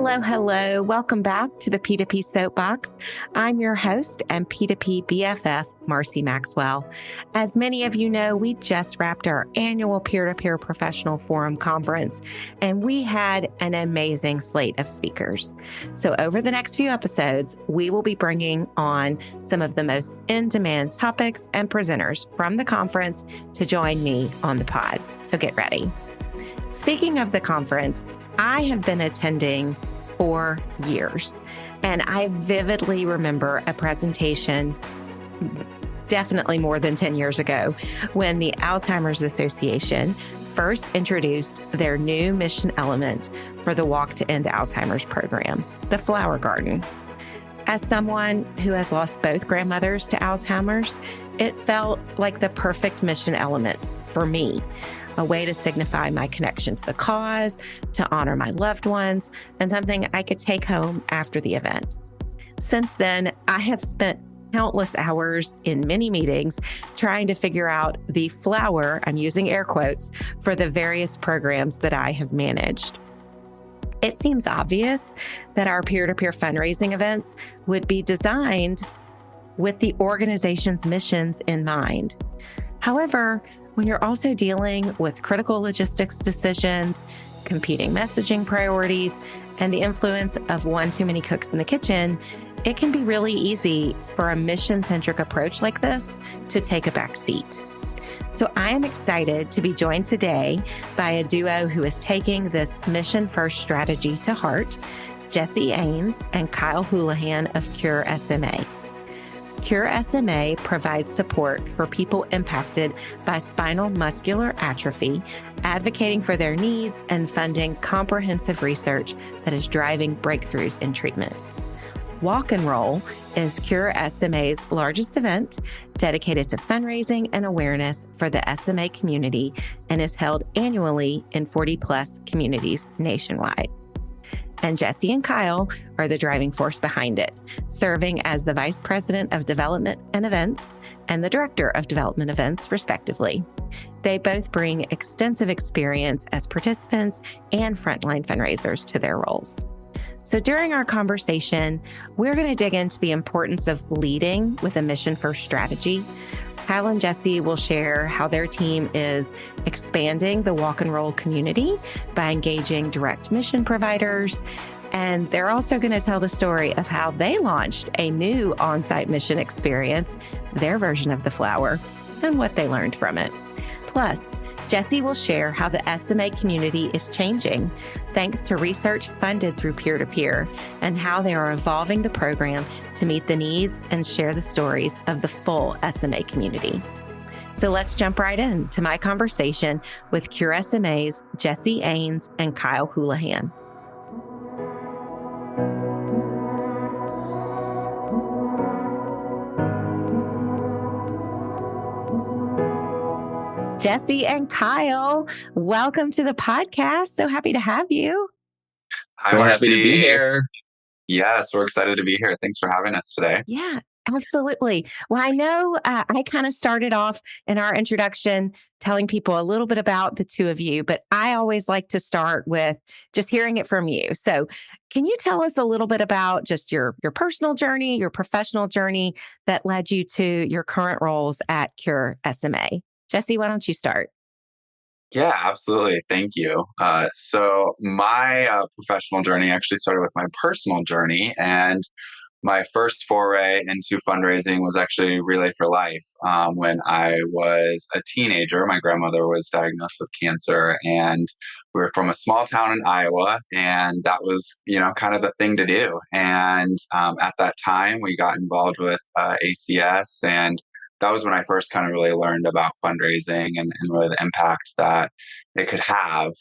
Hello, hello. Welcome back to the P2P Soap Box. I'm your host and P2P BFF, Marcy Maxwell. As many of you know, we just wrapped our annual Peer-to-Peer Professional Forum conference, and we had an amazing slate of speakers. So over the next few episodes, we will be bringing on some of the most in-demand topics and presenters from the conference to join me on the pod. So get ready. Speaking of the conference, I have been attending for years, and I vividly remember a presentation definitely more than 10 years ago when the Alzheimer's Association first introduced their new mission element for the Walk to End Alzheimer's program, the Flower Garden. As someone who has lost both grandmothers to Alzheimer's, it felt like the perfect mission element for me. A way to signify my connection to the cause, to honor my loved ones, and something I could take home after the event. Since then, I have spent countless hours in many meetings trying to figure out the flower, I'm using air quotes, for the various programs that I have managed. It seems obvious that our peer-to-peer fundraising events would be designed with the organization's missions in mind. However, when you're also dealing with critical logistics decisions, competing messaging priorities, and the influence of one too many cooks in the kitchen, it can be really easy for a mission-centric approach like this to take a back seat. So I am excited to be joined today by a duo who is taking this mission-first strategy to heart, Jesse Aynes and Kyle Houlihan of Cure SMA. Cure SMA provides support for people impacted by spinal muscular atrophy, advocating for their needs and funding comprehensive research that is driving breakthroughs in treatment. Walk and Roll is Cure SMA's largest event dedicated to fundraising and awareness for the SMA community and is held annually in 40+ communities nationwide. And Jesse and Kyle are the driving force behind it, serving as the Vice President of Development and Events and the Director of Development Events, respectively. They both bring extensive experience as participants and frontline fundraisers to their roles. So during our conversation, we're going to dig into the importance of leading with a mission-first strategy. Kyle and Jesse will share how their team is expanding the Walk and Roll community by engaging direct mission providers. And they're also going to tell the story of how they launched a new on-site mission experience, their version of the flower, and what they learned from it. Plus, Jesse will share how the SMA community is changing thanks to research funded through peer-to-peer and how they are evolving the program to meet the needs and share the stories of the full SMA community. So let's jump right into my conversation with Cure SMA's Jesse Aynes and Kyle Houlihan. Jesse and Kyle, welcome to the podcast. So happy to have you. Hi, Marcy. Happy to be here. Yes, we're excited to be here. Thanks for having us today. Yeah, absolutely. Well, I know I kind of started off in our introduction telling people a little bit about the two of you, but I always like to start with just hearing it from you. So can you tell us a little bit about just your personal journey, your professional journey that led you to your current roles at Cure SMA? Jesse, why don't you start? Yeah, absolutely. Thank you. So my professional journey actually started with my personal journey, and my first foray into fundraising was actually Relay for Life. When I was a teenager, my grandmother was diagnosed with cancer, and we were from a small town in Iowa, and that was, kind of the thing to do. And at that time, we got involved with ACS, and that was when I first kind of really learned about fundraising and really the impact that it could have.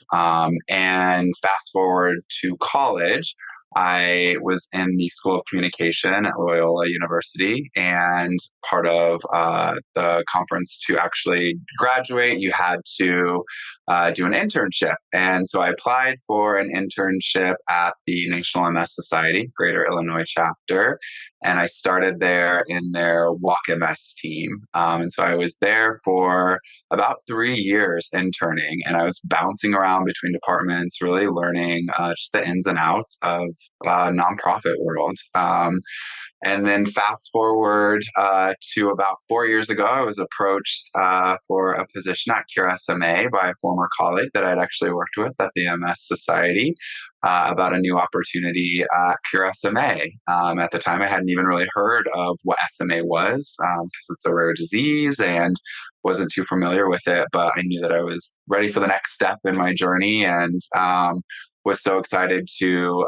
And fast forward to college, I was in the School of Communication at Loyola University, and part of the conference to actually graduate, you had to do an internship. And so I applied for an internship at the National MS Society, Greater Illinois chapter. and I started there in their Walk MS team. And so I was there for about 3 years interning, and I was bouncing around between departments, really learning just the ins and outs of nonprofit world. And then fast forward to about 4 years ago, I was approached for a position at Cure SMA by a former colleague that I'd actually worked with at the MS Society about a new opportunity at Cure SMA. At the time, I hadn't even really heard of what SMA was because it's a rare disease and wasn't too familiar with it, but I knew that I was ready for the next step in my journey, and was so excited to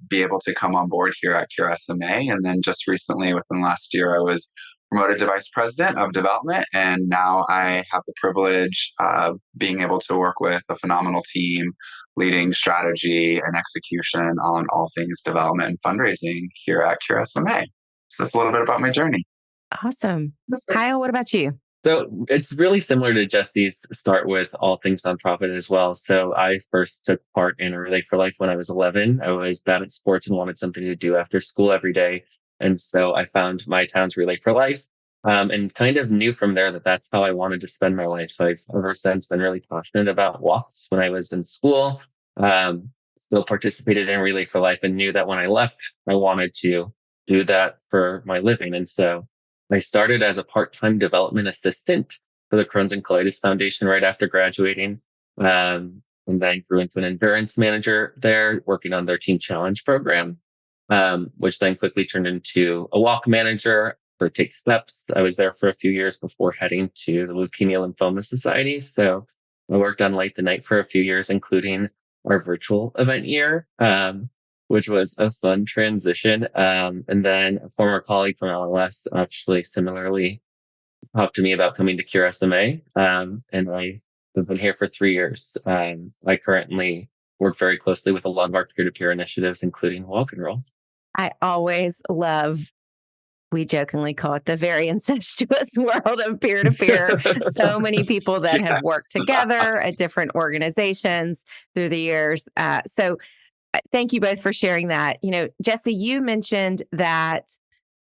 be able to come on board here at Cure SMA. And then just recently, within the last year, I was promoted to Vice President of Development. And now I have the privilege of being able to work with a phenomenal team, leading strategy and execution on all things development and fundraising here at Cure SMA. So that's a little bit about my journey. Awesome. Kyle, what about you? So it's really similar to Jesse's start with all things nonprofit as well. So I first took part in a Relay for Life when I was 11. I was bad at sports and wanted something to do after school every day. And so I found my town's Relay for Life and kind of knew from there that that's how I wanted to spend my life. So I've ever since been really passionate about walks when I was in school, still participated in Relay for Life and knew that when I left, I wanted to do that for my living. And so I started as a part-time development assistant for the Crohn's and Colitis Foundation right after graduating, and then grew into an endurance manager there, working on their Team Challenge program, which then quickly turned into a walk manager for Take Steps. I was there for a few years before heading to the Leukemia Lymphoma Society. So I worked on Light the Night for a few years, including our virtual event year, which was a fun transition. And then a former colleague from LLS actually similarly talked to me about coming to Cure SMA. And I have been here for 3 years. I currently work very closely with a lot of our peer-to-peer initiatives, including Walk and Roll. I always love, we jokingly call it the very incestuous world of peer-to-peer. So many people that have worked together at different organizations through the years. So thank you both for sharing that. Jesse, you mentioned that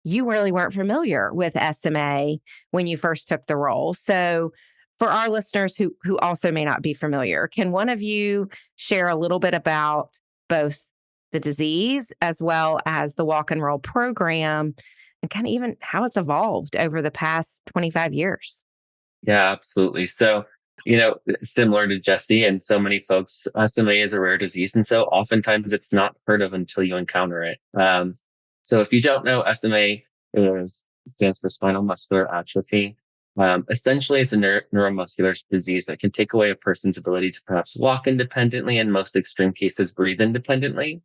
you really weren't familiar with SMA when you first took the role. So for our listeners who also may not be familiar, can one of you share a little bit about both the disease as well as the Walk and Roll program and kind of even how it's evolved over the past 25 years? Yeah, absolutely. So similar to Jesse and so many folks, SMA is a rare disease. And so oftentimes it's not heard of until you encounter it. So if you don't know, SMA stands for spinal muscular atrophy. Essentially, it's a neuromuscular disease that can take away a person's ability to perhaps walk independently, in most extreme cases, breathe independently.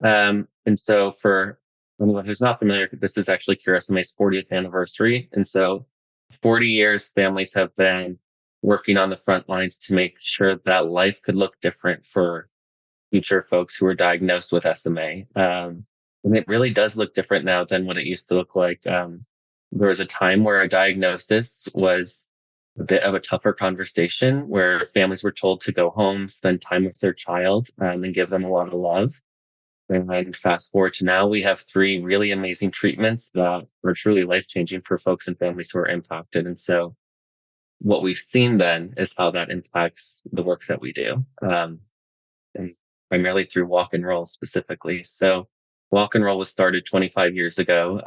And so for anyone who's not familiar, this is actually Cure SMA's 40th anniversary. And so 40 years, families have been working on the front lines to make sure that life could look different for future folks who were diagnosed with SMA. And it really does look different now than what it used to look like. There was a time where a diagnosis was a bit of a tougher conversation, where families were told to go home, spend time with their child, and give them a lot of love. And fast forward to now, we have 3 really amazing treatments that are truly life-changing for folks and families who are impacted. And so what we've seen then is how that impacts the work that we do, and primarily through Walk and Roll specifically. So Walk and Roll was started 25 years ago,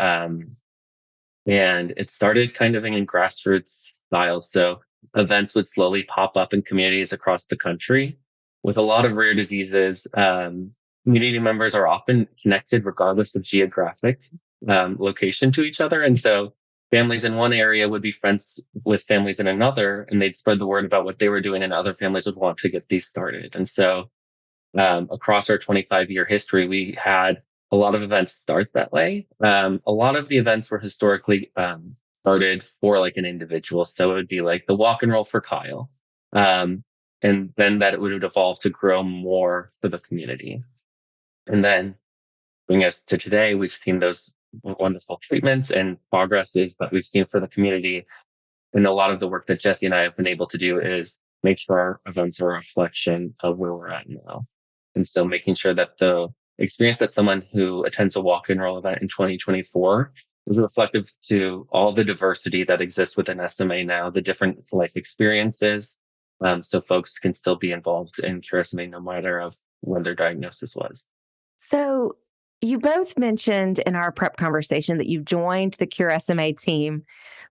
and it started kind of in grassroots style. So events would slowly pop up in communities across the country. With a lot of rare diseases, community members are often connected regardless of geographic location to each other. And so families in one area would be friends with families in another, and they'd spread the word about what they were doing, and other families would want to get these started. And so across our 25-year history, we had a lot of events start that way. A lot of the events were historically started for like an individual. So it would be like the Walk and Roll for Kyle. And then that it would evolve to grow more for the community. And then bring us to today, we've seen those wonderful treatments and progresses that we've seen for the community. And a lot of the work that Jesse and I have been able to do is make sure our events are a reflection of where we're at now. And so making sure that the experience that someone who attends a walk-in role event in 2024 is reflective to all the diversity that exists within SMA now, the different life experiences. So folks can still be involved in Cure SMA no matter of when their diagnosis was. So you both mentioned in our prep conversation that you joined the Cure SMA team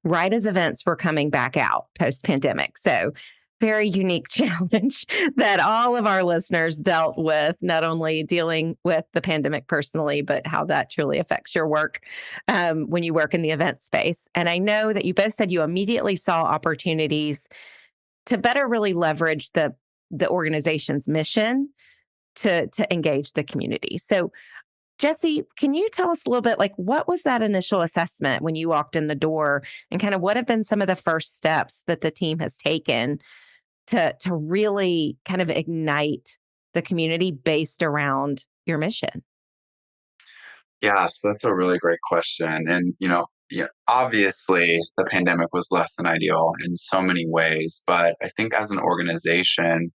right as events were coming back out post pandemic. So very unique challenge that all of our listeners dealt with, not only dealing with the pandemic personally, but how that truly affects your work when you work in the event space. And I know that you both said you immediately saw opportunities to better really leverage the organization's mission to engage the community. So Jesse, can you tell us a little bit, like, what was that initial assessment when you walked in the door, and kind of what have been some of the first steps that the team has taken to really kind of ignite the community based around your mission? Yeah, so that's a really great question. And, yeah, obviously the pandemic was less than ideal in so many ways, but I think as an organization,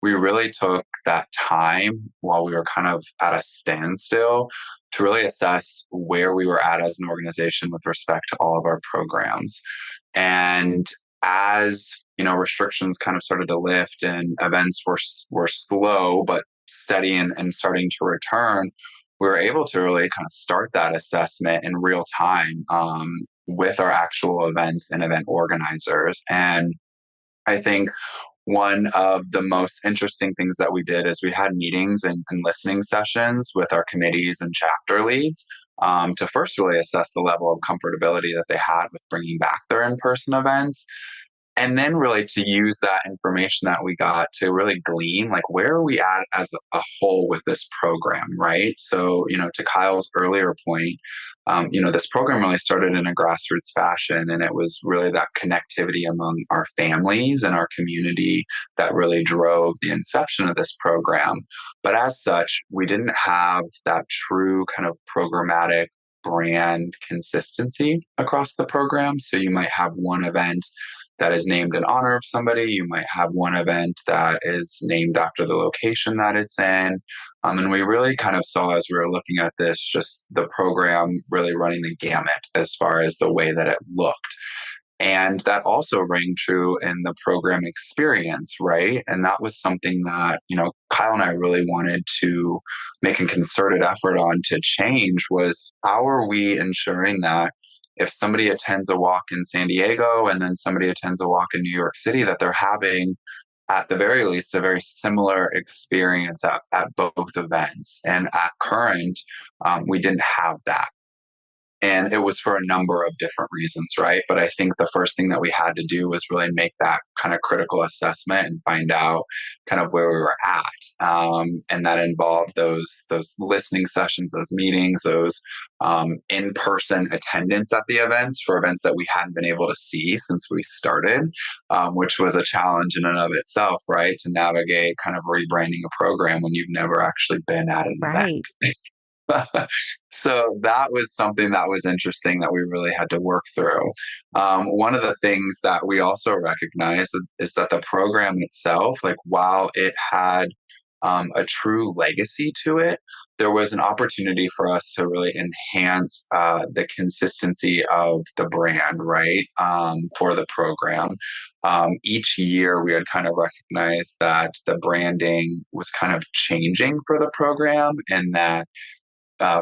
we really took that time while we were kind of at a standstill to really assess where we were at as an organization with respect to all of our programs. And as restrictions kind of started to lift and events were slow but steady and starting to return, we were able to really kind of start that assessment in real time with our actual events and event organizers. And I think one of the most interesting things that we did is we had meetings and listening sessions with our committees and chapter leads to first really assess the level of comfortability that they had with bringing back their in-person events. And then really to use that information that we got to really glean, like, where are we at as a whole with this program, right? So, to Kyle's earlier point, this program really started in a grassroots fashion, and it was really that connectivity among our families and our community that really drove the inception of this program. But as such, we didn't have that true kind of programmatic brand consistency across the program. So you might have one event that is named in honor of somebody. You might have one event that is named after the location that it's in. And we really kind of saw, as we were looking at this, just the program really running the gamut as far as the way that it looked. And that also rang true in the program experience, right? And that was something that, Kyle and I really wanted to make a concerted effort on to change, was how are we ensuring that if somebody attends a walk in San Diego and then somebody attends a walk in New York City, that they're having, at the very least, a very similar experience at both events. And at Current, we didn't have that. And it was for a number of different reasons, right? But I think the first thing that we had to do was really make that kind of critical assessment and find out kind of where we were at. And that involved those listening sessions, those meetings, those in-person attendance at the events for events that we hadn't been able to see since we started, which was a challenge in and of itself, right? To navigate kind of rebranding a program when you've never actually been at an Right. event. So that was something that was interesting that we really had to work through. One of the things that we also recognized is that the program itself, like, while it had a true legacy to it, there was an opportunity for us to really enhance the consistency of the brand, right, for the program. Each year, we had kind of recognized that the branding was kind of changing for the program, and that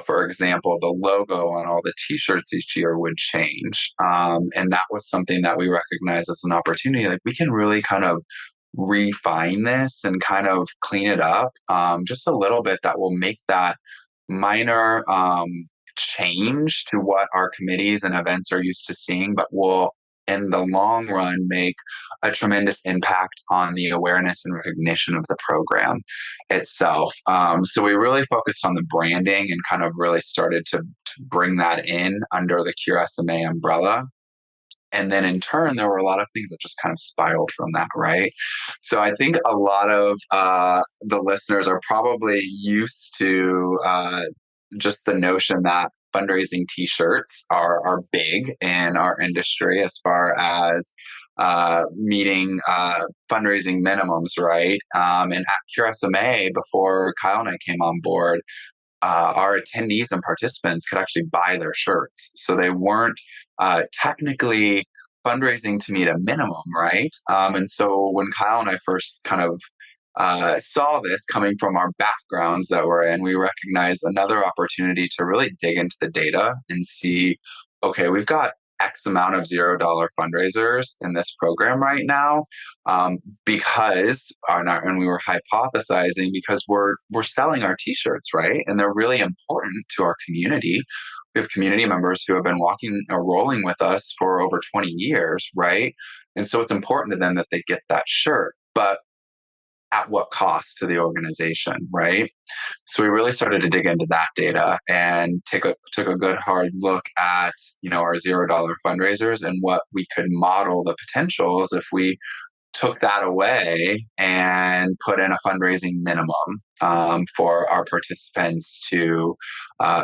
for example, the logo on all the T-shirts each year would change. And that was something that we recognized as an opportunity. Like, we can really kind of refine this and kind of clean it up just a little bit, that will make that minor change to what our committees and events are used to seeing, but will, in the long run, make a tremendous impact on the awareness and recognition of the program itself. So we really focused on the branding and kind of really started to bring that in under the Cure SMA umbrella. And then in turn, there were a lot of things that just kind of spiraled from that, right? So I think a lot of the listeners are probably used to just the notion that fundraising T-shirts are big in our industry as far as meeting fundraising minimums, right? And at Cure SMA, before Kyle and I came on board, our attendees and participants could actually buy their shirts. So they weren't technically fundraising to meet a minimum, right? And so when Kyle and I first kind of saw this coming from our backgrounds that we're in, we recognized another opportunity to really dig into the data and see, okay, we've got X amount of $0 fundraisers in this program right now, because, and we were hypothesizing because we're selling our T-shirts, right, and they're really important to our community. We have community members who have been walking or rolling with us for over 20 years, right, and so it's important to them that they get that shirt, but at what cost to the organization, right? So we really started to dig into that data and took a good hard look at, our $0 fundraisers and what we could model the potentials if we took that away and put in a fundraising minimum for our participants to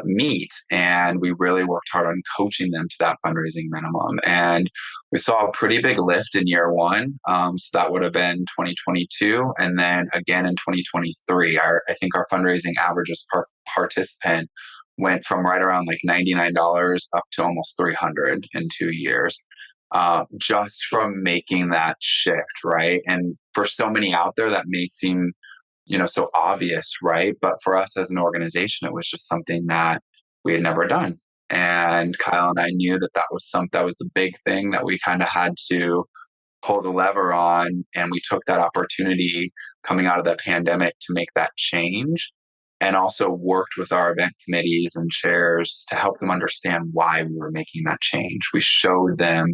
meet. And we really worked hard on coaching them to that fundraising minimum. And we saw a pretty big lift in year one. So that would have been 2022. And then again in 2023, I think our fundraising averages per participant went from right around like $99 up to almost $300 in 2 years. Just from making that shift, right? And for so many out there, that may seem, so obvious, right? But for us as an organization, it was just something that we had never done. And Kyle and I knew that was the big thing that we kind of had to pull the lever on. And we took that opportunity coming out of the pandemic to make that change. And also worked with our event committees and chairs to help them understand why we were making that change. We showed them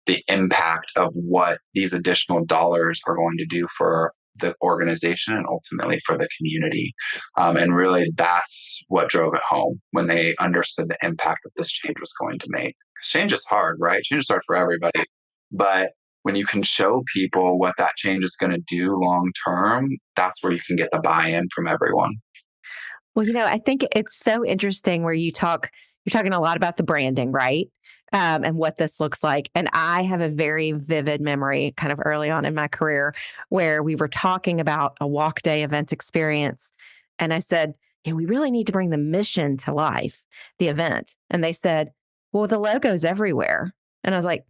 the impact of what these additional dollars are going to do for the organization and ultimately for the community. And really, that's what drove it home when they understood the impact that this change was going to make. Because change is hard, right? Change is hard for everybody. But when you can show people what that change is going to do long term, that's where you can get the buy-in from everyone. Well, I think it's so interesting where you're talking a lot about the branding, right? And what this looks like. And I have a very vivid memory kind of early on in my career where we were talking about a walk day event experience. And I said, we really need to bring the mission to life, the event. And they said, well, the logo's everywhere. And I was like,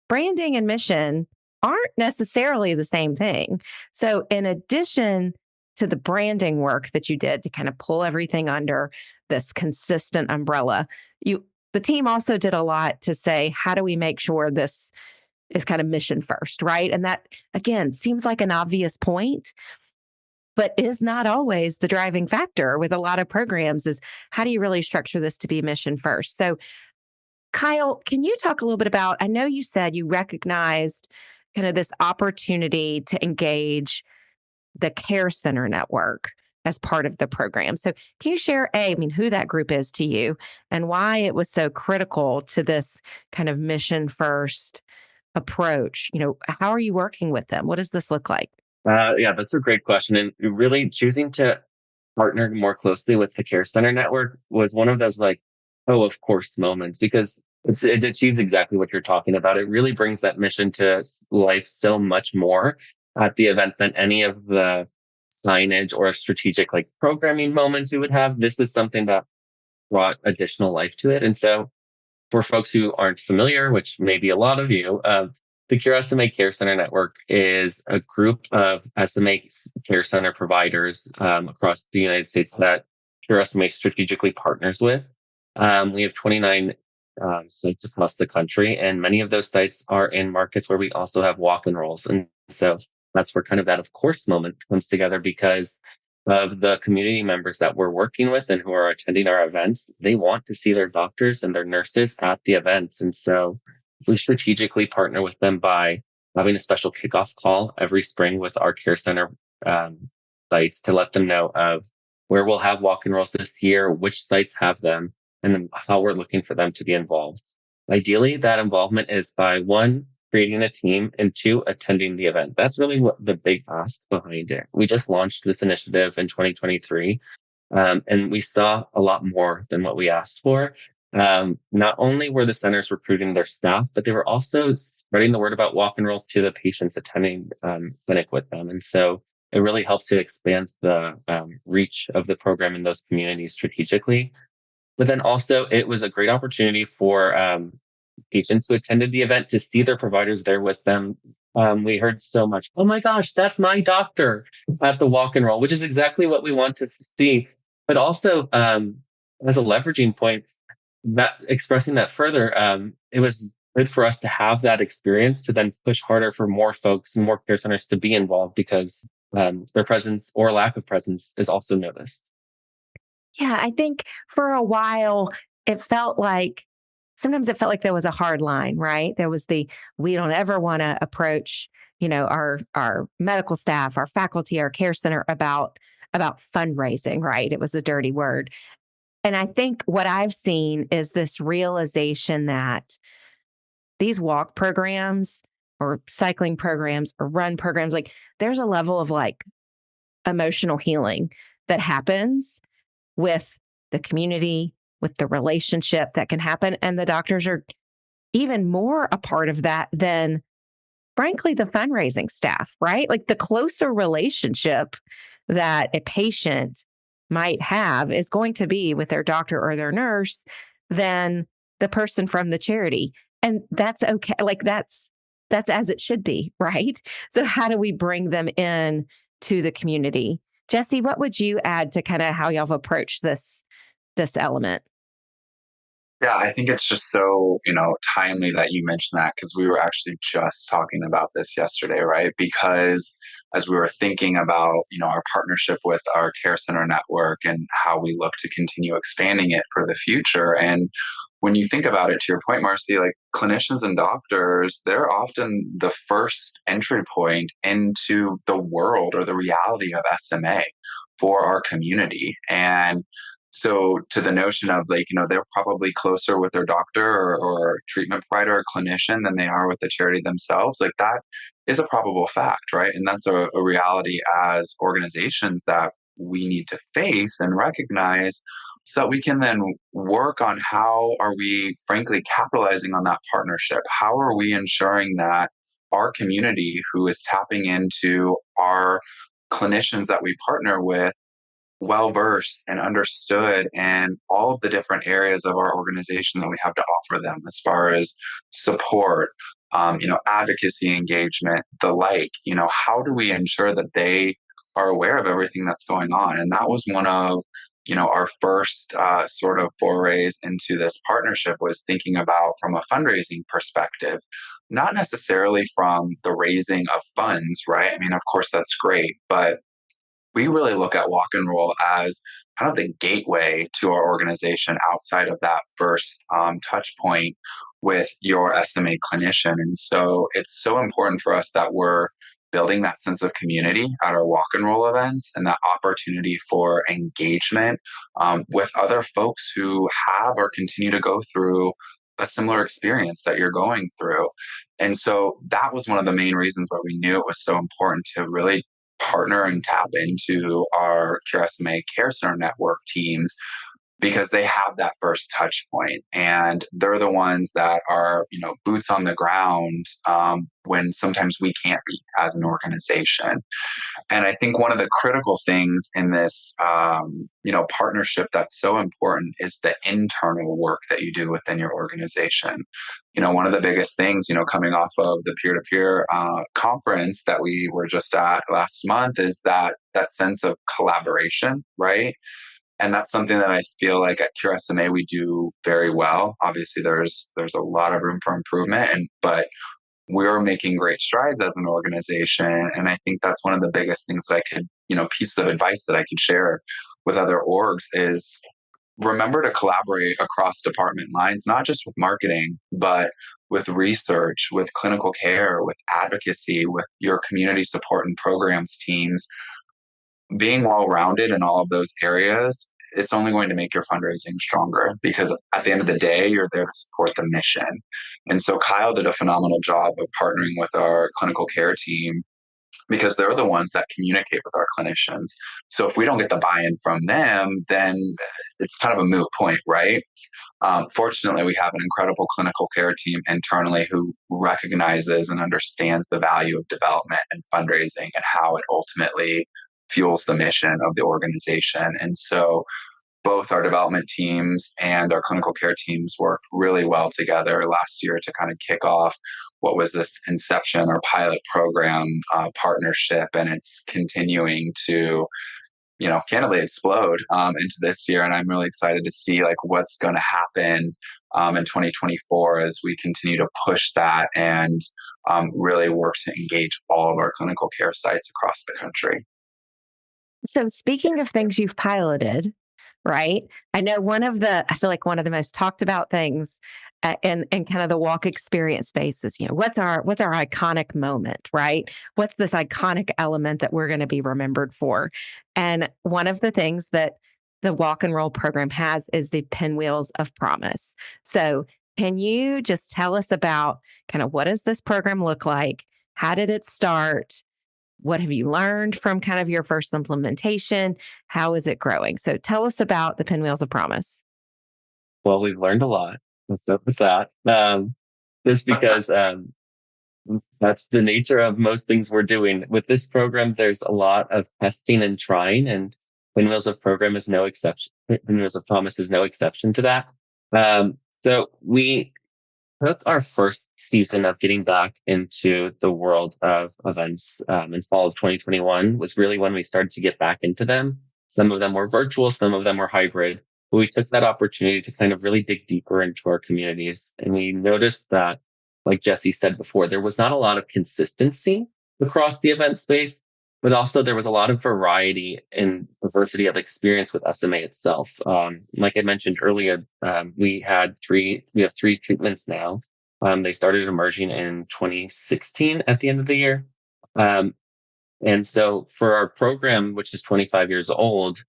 branding and mission aren't necessarily the same thing. So in addition to the branding work that you did to kind of pull everything under this consistent umbrella, the team also did a lot to say, how do we make sure this is kind of mission first, right? And that, again, seems like an obvious point, but is not always the driving factor with a lot of programs is how do you really structure this to be mission first? So Kyle, can you talk a little bit about, I know you said you recognized kind of this opportunity to engage the Care Center network as part of the program. So can you share, who that group is to you and why it was so critical to this kind of mission first approach? How are you working with them? What does this look like? Yeah, that's a great question. And really choosing to partner more closely with the Care Center network was one of those of course moments, because it achieves exactly what you're talking about. It really brings that mission to life so much more at the event than any of the signage or strategic programming moments we would have. This is something that brought additional life to it. And so for folks who aren't familiar, which may be a lot of you, the Cure SMA Care Center Network is a group of SMA care center providers across the United States that Cure SMA strategically partners with. We have 29 sites across the country, and many of those sites are in markets where we also have walk-in rolls. And so that's where kind of that of course moment comes together, because of the community members that we're working with and who are attending our events. They want to see their doctors and their nurses at the events. And so we strategically partner with them by having a special kickoff call every spring with our care center sites to let them know of where we'll have walk-in rolls this year, which sites have them, and how we're looking for them to be involved. Ideally, that involvement is by one, creating a team, and two, attending the event. That's really what the big ask behind it. We just launched this initiative in 2023, and we saw a lot more than what we asked for. Not only were the centers recruiting their staff, but they were also spreading the word about walk and roll to the patients attending clinic with them. And so it really helped to expand the reach of the program in those communities strategically. But then also, it was a great opportunity for patients who attended the event to see their providers there with them. We heard so much, oh my gosh, that's my doctor at the walk and roll, which is exactly what we want to see. But also, as a leveraging point, that expressing that further, it was good for us to have that experience to then push harder for more folks and more care centers to be involved because their presence or lack of presence is also noticed. Yeah, I think for a while, it felt like sometimes it felt like there was a hard line, right? There was the we don't ever want to approach, our medical staff, our faculty, our care center about fundraising, right? It was a dirty word. And I think what I've seen is this realization that these walk programs or cycling programs or run programs, like there's a level of like emotional healing that happens with the community, with the relationship that can happen. And the doctors are even more a part of that than, frankly, the fundraising staff, right? Like the closer relationship that a patient might have is going to be with their doctor or their nurse than the person from the charity. And that's okay. Like that's as it should be, right? So how do we bring them in to the community? Jesse, what would you add to kind of how y'all have approached this element? Yeah, I think it's just so, timely that you mentioned that because we were actually just talking about this yesterday, right? Because as we were thinking about, our partnership with our care center network and how we look to continue expanding it for the future. And when you think about it, to your point, Marcy, like clinicians and doctors, they're often the first entry point into the world or the reality of SMA for our community. And so to the notion of like, they're probably closer with their doctor or treatment provider or clinician than they are with the charity themselves, like that is a probable fact, right? And that's a reality as organizations that we need to face and recognize so that we can then work on how are we frankly capitalizing on that partnership? How are we ensuring that our community who is tapping into our clinicians that we partner with well versed and understood in all of the different areas of our organization that we have to offer them as far as support, advocacy engagement, the like, how do we ensure that they are aware of everything that's going on? And that was one of, our first sort of forays into this partnership was thinking about from a fundraising perspective, not necessarily from the raising of funds, right? I mean, of course, that's great, but we really look at walk and roll as kind of the gateway to our organization outside of that first touch point with your SMA clinician. And so it's so important for us that we're building that sense of community at our walk and roll events and that opportunity for engagement with other folks who have or continue to go through a similar experience that you're going through. And so that was one of the main reasons why we knew it was so important to really partner and tap into our Cure SMA Care Center network teams because they have that first touch point and they're the ones that are, boots on the ground when sometimes we can't be as an organization. And I think one of the critical things in this, partnership that's so important is the internal work that you do within your organization. One of the biggest things, coming off of the peer-to-peer conference that we were just at last month is that sense of collaboration, right? And that's something that I feel like at Cure SMA we do very well. Obviously, there's a lot of room for improvement, but we're making great strides as an organization. And I think that's one of the biggest things that I could, pieces of advice that I could share with other orgs is remember to collaborate across department lines, not just with marketing, but with research, with clinical care, with advocacy, with your community support and programs teams. Being well rounded in all of those areas, it's only going to make your fundraising stronger because at the end of the day, you're there to support the mission. And so Kyle did a phenomenal job of partnering with our clinical care team because they're the ones that communicate with our clinicians. So if we don't get the buy-in from them, then it's kind of a moot point, right? Fortunately, we have an incredible clinical care team internally who recognizes and understands the value of development and fundraising and how it ultimately fuels the mission of the organization. And so both our development teams and our clinical care teams worked really well together last year to kind of kick off what was this inception or pilot program partnership. And it's continuing to candidly explode into this year. And I'm really excited to see like what's going to happen in 2024 as we continue to push that and really work to engage all of our clinical care sites across the country. So speaking of things you've piloted, right? I know I feel like one of the most talked about things in kind of the walk experience space is, what's our iconic moment, right? What's this iconic element that we're going to be remembered for? And one of the things that the walk and roll program has is the pinwheels of promise. So can you just tell us about kind of what does this program look like? How did it start? What have you learned from kind of your first implementation? How is it growing? So tell us about the Pinwheels of Promise. Well, we've learned a lot. Let's start with that. Just because that's the nature of most things we're doing. With this program, there's a lot of testing and trying, and Pinwheels of Program is no exception. Pinwheels of Promise is no exception to that. So we took our first season of getting back into the world of events in fall of 2021 was really when we started to get back into them. Some of them were virtual, some of them were hybrid. But we took that opportunity to kind of really dig deeper into our communities. And we noticed that, like Jesse said before, there was not a lot of consistency across the event space, but also there was a lot of variety and diversity of experience with SMA itself. Like I mentioned earlier, we have three treatments now. They started emerging in 2016 at the end of the year. And so for our program, which is 25 years old,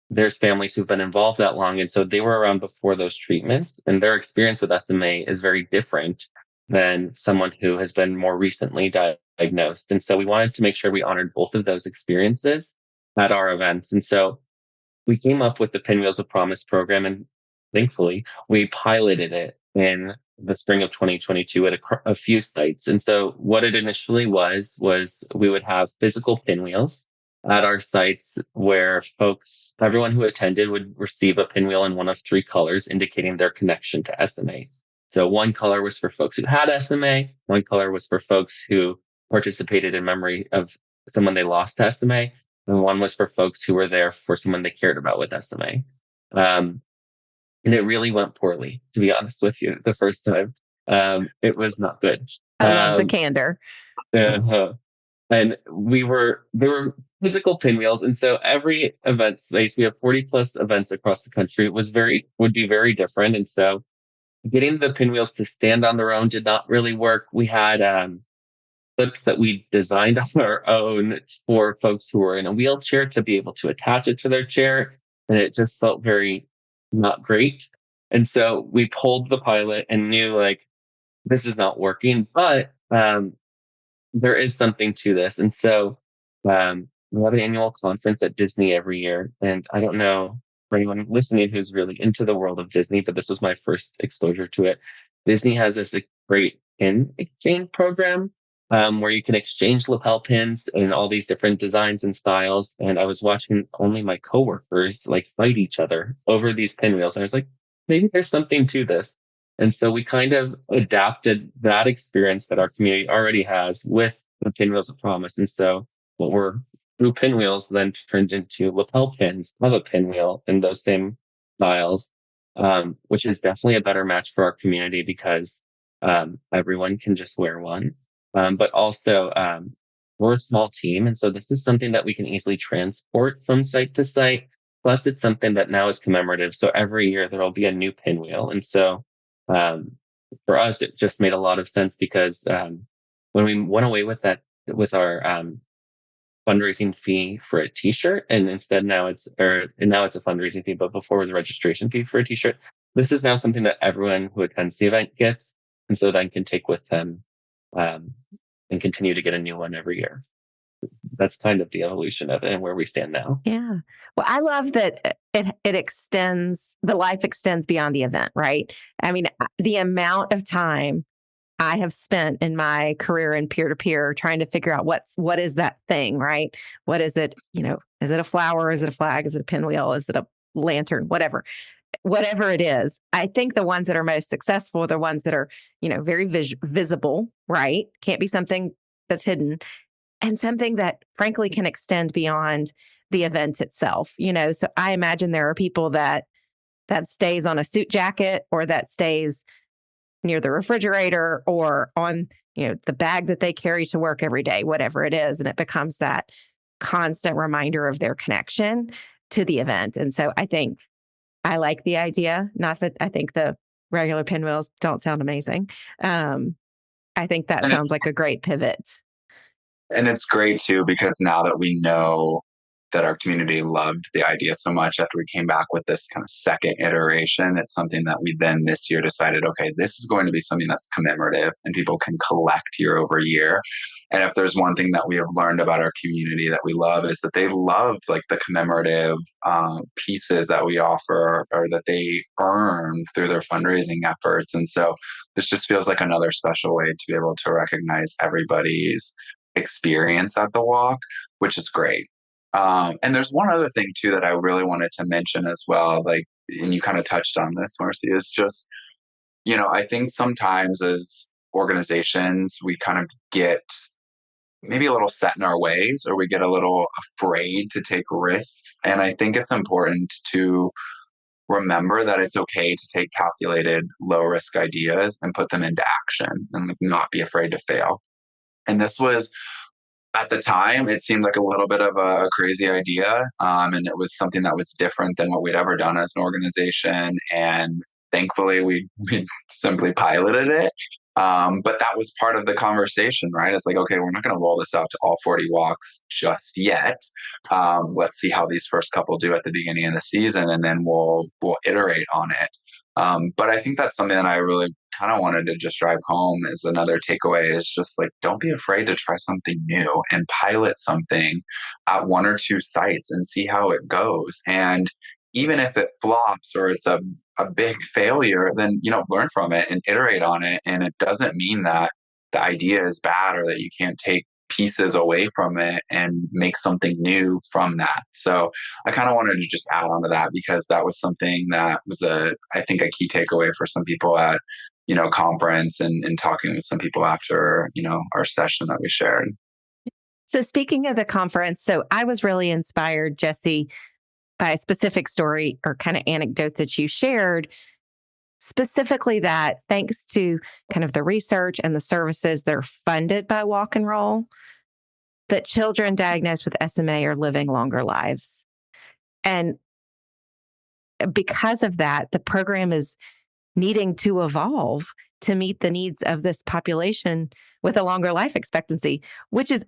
there's families who've been involved that long. And so they were around before those treatments, and their experience with SMA is very different than someone who has been more recently diagnosed. And so we wanted to make sure we honored both of those experiences at our events. And so we came up with the Pinwheels of Promise program, and thankfully we piloted it in the spring of 2022 at a few sites. And so what it initially was we would have physical pinwheels at our sites where everyone who attended would receive a pinwheel in one of three colors indicating their connection to SMA. So one color was for folks who had SMA. One color was for folks who participated in memory of someone they lost to SMA. And one was for folks who were there for someone they cared about with SMA. And it really went poorly, to be honest with you, the first time. It was not good. I love the candor. And there were physical pinwheels. And so every event space, we have 40 plus events across the country, would be very different. And so getting the pinwheels to stand on their own did not really work. We had clips that we designed on our own for folks who were in a wheelchair to be able to attach it to their chair. And it just felt very not great. And so we pulled the pilot and knew this is not working, but there is something to this. And so we have an annual conference at Disney every year. And I don't know for anyone listening who's really into the world of Disney, but this was my first exposure to it. Disney has this great pin exchange program where you can exchange lapel pins in all these different designs and styles. And I was watching only my coworkers fight each other over these pinwheels. And I was like, maybe there's something to this. And so we kind of adapted that experience that our community already has with the Pinwheels of Promise. And so what were through pinwheels then turned into lapel pins of a pinwheel in those same styles, which is definitely a better match for our community because everyone can just wear one. But also, we're a small team. And so this is something that we can easily transport from site to site. Plus, it's something that now is commemorative. So every year there will be a new pinwheel. And so for us, it just made a lot of sense because when we went away with our fundraising fee for a T-shirt, and instead now it's a fundraising fee, but before it was a registration fee for a T-shirt. This is now something that everyone who attends the event gets, and so then can take with them and continue to get a new one every year. That's kind of the evolution of it and where we stand now. Yeah. Well, I love that it extends, the life extends beyond the event, right? I mean, the amount of time I have spent in my career in peer-to-peer trying to figure out what is that thing, right? What is it? Is it a flower? Is it a flag? Is it a pinwheel? Is it a lantern? Whatever it is. I think the ones that are most successful are the ones that are, very visible, right? Can't be something that's hidden, and something that frankly can extend beyond the event itself. So I imagine there are people that stays on a suit jacket, or that stays near the refrigerator, or on, the bag that they carry to work every day, whatever it is. And it becomes that constant reminder of their connection to the event. And so I think I like the idea. Not that I think the regular pinwheels don't sound amazing. I think that And sounds like a great pivot. And it's great too, because now that we know that our community loved the idea so much after we came back with this kind of second iteration, it's something that we then this year decided, okay, this is going to be something that's commemorative and people can collect year over year. And if there's one thing that we have learned about our community that we love, is that they love like the commemorative pieces that we offer, or that they earn through their fundraising efforts. And so this just feels like another special way to be able to recognize everybody's experience at the walk, which is great. And there's one other thing too that I really wanted to mention as well, like, and you kind of touched on this, Marcy, is just, I think sometimes as organizations, we kind of get maybe a little set in our ways, or we get a little afraid to take risks. And I think it's important to remember that it's okay to take calculated, low risk ideas and put them into action, and not be afraid to fail. And this was, at the time, it seemed like a little bit of a crazy idea. And it was something that was different than what we'd ever done as an organization. And thankfully, we simply piloted it. But that was part of the conversation, right? It's like, okay, we're not going to roll this out to all 40 walks just yet. Let's see how these first couple do at the beginning of the season, and then we'll iterate on it. But I think that's something that I really kind of wanted to just drive home as another takeaway, is just like, don't be afraid to try something new and pilot something at one or two sites and see how it goes. And even if it flops or it's a big failure, then, learn from it and iterate on it. And it doesn't mean that the idea is bad, or that you can't take pieces away from it and make something new from that. So I kind of wanted to just add on to that, because that was something that was I think a key takeaway for some people at, conference, and talking with some people after, our session that we shared. So speaking of the conference, so I was really inspired, Jesse, by a specific story or kind of anecdote that you shared, specifically that thanks to kind of the research and the services that are funded by Walk and Roll, that children diagnosed with SMA are living longer lives. And because of that, the program is needing to evolve to meet the needs of this population with a longer life expectancy, which is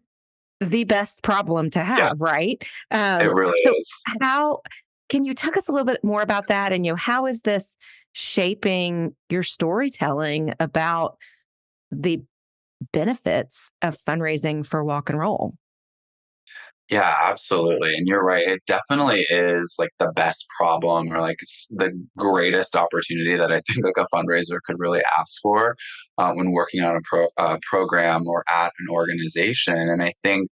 the best problem to have, right? It really is. How can you talk us a little bit more about that? And, how is this shaping your storytelling about the benefits of fundraising for Walk and Roll? Yeah, absolutely. And you're right. It definitely is like the best problem, or like it's the greatest opportunity that I think like a fundraiser could really ask for when working on a program or at an organization. And I think,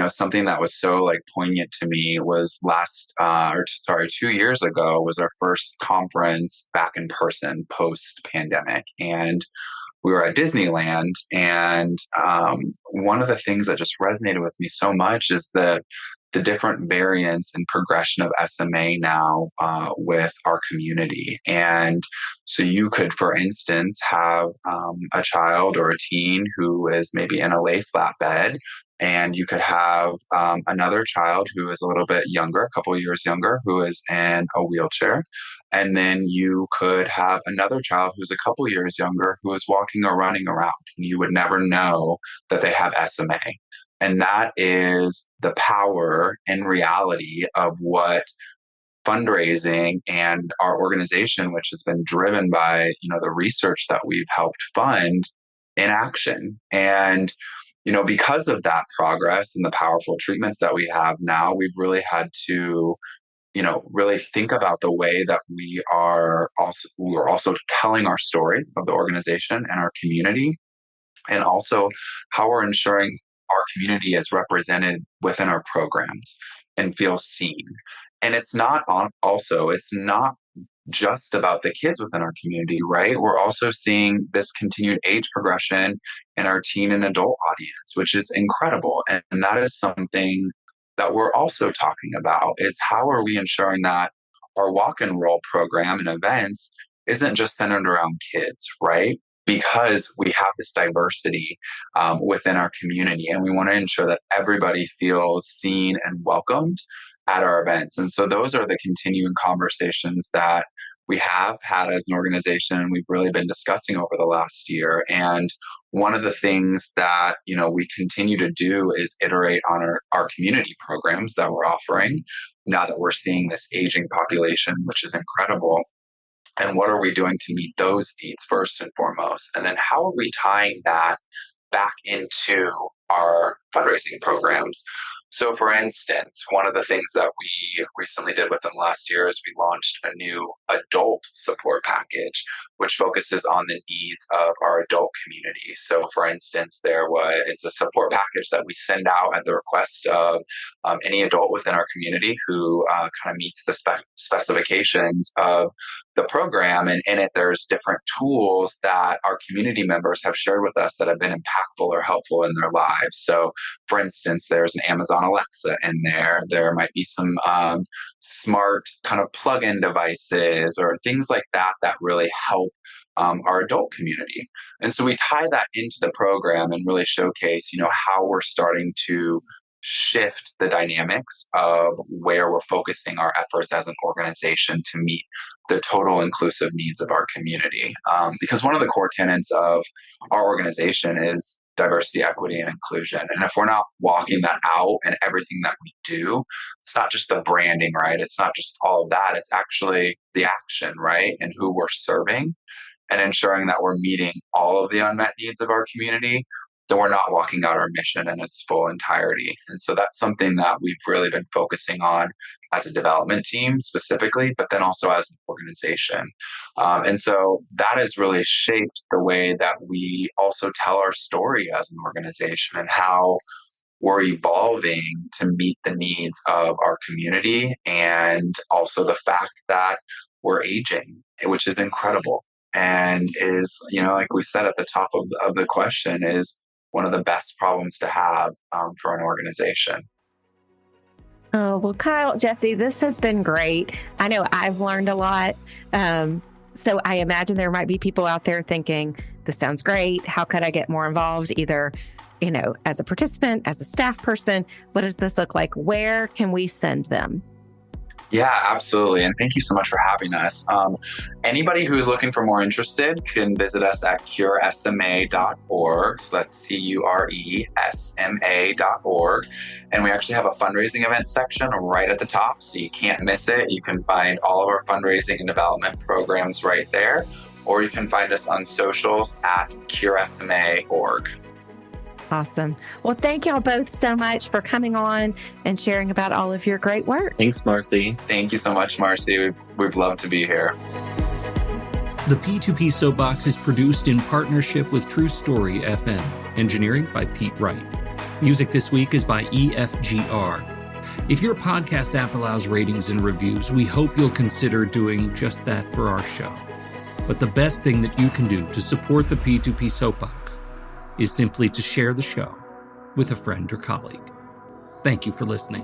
something that was so like poignant to me was 2 years ago was our first conference back in person post pandemic. And we were at Disneyland, and one of the things that just resonated with me so much is the different variants and progression of SMA now with our community. And so you could, for instance, have a child or a teen who is maybe in a lay flat bed, and you could have another child who is a little bit younger, a couple of years younger, who is in a wheelchair. And then you could have another child who's a couple of years younger who is walking or running around. And you would never know that they have SMA. And that is the power and reality of what fundraising and our organization, which has been driven by, the research that we've helped fund, in action. And because of that progress and the powerful treatments that we have now, we've really had to really think about the way that we're also telling our story of the organization and our community, and also how we're ensuring our community is represented within our programs and feels seen. And it's not just about the kids within our community, right? We're also seeing this continued age progression in our teen and adult audience, which is incredible. And that is something that we're also talking about, is how are we ensuring that our walk and roll program and events isn't just centered around kids, right? Because we have this diversity within our community, and we want to ensure that everybody feels seen and welcomed at our events. And so those are the continuing conversations that we have had as an organization, and we've really been discussing over the last year. And one of the things that we continue to do is iterate on our community programs that we're offering now that we're seeing this aging population, which is incredible. And what are we doing to meet those needs first and foremost? And then how are we tying that back into our fundraising programs? So for instance, one of the things that we recently did within last year is we launched a new adult support package, which focuses on the needs of our adult community. So for instance, it's a support package that we send out at the request of any adult within our community who kind of meets the specifications of the program. And in it, there's different tools that our community members have shared with us that have been impactful or helpful in their lives. So for instance, there's an Amazon Alexa in there. There might be some smart kind of plug-in devices or things like that that really help our adult community. And so we tie that into the program and really showcase, how we're starting to shift the dynamics of where we're focusing our efforts as an organization to meet the total inclusive needs of our community. Because one of the core tenets of our organization is diversity, equity, and inclusion. And if we're not walking that out in everything that we do, it's not just the branding, right? It's not just all of that. It's actually the action, right? And who we're serving, and ensuring that we're meeting all of the unmet needs of our community, then we're not walking out our mission in its full entirety. And so that's something that we've really been focusing on as a development team specifically, but then also as an organization. And so that has really shaped the way that we also tell our story as an organization and how we're evolving to meet the needs of our community, and also the fact that we're aging, which is incredible and is, like we said at the top of the question, is one of the best problems to have for an organization. Oh, well, Kyle, Jesse, this has been great. I know I've learned a lot. So I imagine there might be people out there thinking, this sounds great. How could I get more involved? Either, as a participant, as a staff person, what does this look like? Where can we send them? Yeah, absolutely. And thank you so much for having us. Anybody who's looking for more interested can visit us at curesma.org. So that's curesma.org. And we actually have a fundraising event section right at the top, so you can't miss it. You can find all of our fundraising and development programs right there, or you can find us on socials at curesma.org. Awesome. Well, thank y'all both so much for coming on and sharing about all of your great work. Thanks, Marcy. Thank you so much, Marcy. We'd love to be here. The P2P Soap Box is produced in partnership with True Story FM. Engineering by Pete Wright. Music this week is by EFGR. If your podcast app allows ratings and reviews, we hope you'll consider doing just that for our show. But the best thing that you can do to support the P2P Soap Box is simply to share the show with a friend or colleague. Thank you for listening.